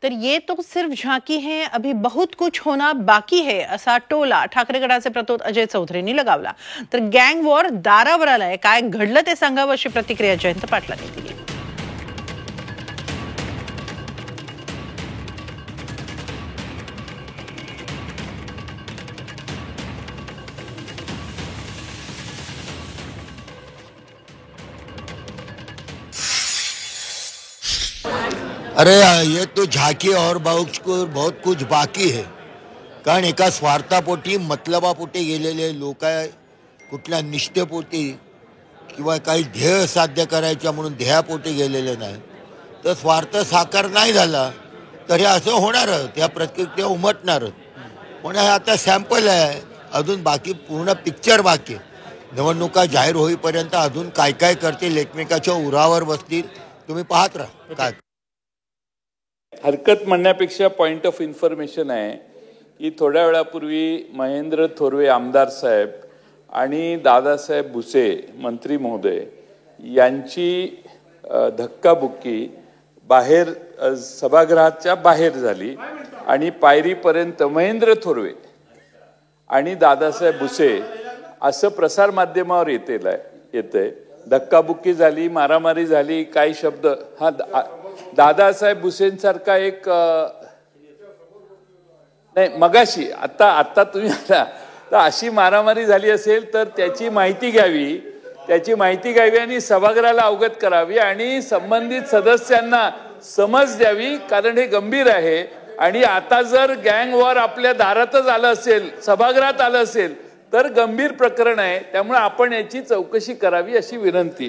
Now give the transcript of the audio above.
तर ये तो सिर्फ झांकी है, अभी बहुत कुछ होना बाकी है असा टोला ठाकरे गटाचे प्रतोद अजय चौधरींनी लगावला. तर गँग वॉर दारावर आलाय, काय घडलं ते सांगावं अशी प्रतिक्रिया जयंत पाटलांनी दिली. अरे ये तो झाकी और बहुत कुछ बाकी है. कारण एका स्वार्थापोटी मतलबापोटी गेलेले लोक कुठल्या निष्ठेपोटी किंवा काही ध्येय साध्य करायच्या म्हणून ध्येयापोटी गेलेले नाही. तर स्वार्थ साकार नाही झाला तर हे असं होणारच, त्या प्रतिक्रिया उमटणारच. पण हे आता सॅम्पल आहे, अजून बाकी पूर्ण पिक्चर बाकी आहे. निवडणुका जाहीर होईपर्यंत अजून काय काय करतील, एकमेकाच्या उरावर बसतील, तुम्ही पाहत राहा. काय हरकत म्हणण्यापेक्षा पॉइंट ऑफ इन्फॉर्मेशन आहे की थोड्या वेळापूर्वी महेंद्र थोरवे आमदार साहेब आणि दादासाहेब भुसे मंत्री महोदय यांची धक्काबुक्की बाहेर सभागृहाच्या बाहेर झाली आणि पायरीपर्यंत महेंद्र थोरवे आणि दादासाहेब भुसे असं प्रसार माध्यमावर येतंय. धक्काबुक्की झाली, मारामारी झाली, काही शब्द हा दादासाहेब भुसेंसारखा एक नाही मगाशी आता तुम्ही आता तर अशी मारामारी झाली असेल तर त्याची माहिती घ्यावी आणि सभागृहाला अवगत करावी आणि संबंधित सदस्यांना समज द्यावी, कारण हे गंभीर आहे. आणि आता जर गँग वॉर आपल्या दारातच आलं असेल, सभागृहात आलं असेल तर गंभीर प्रकरण आहे. त्यामुळे आपण याची चौकशी करावी अशी विनंती.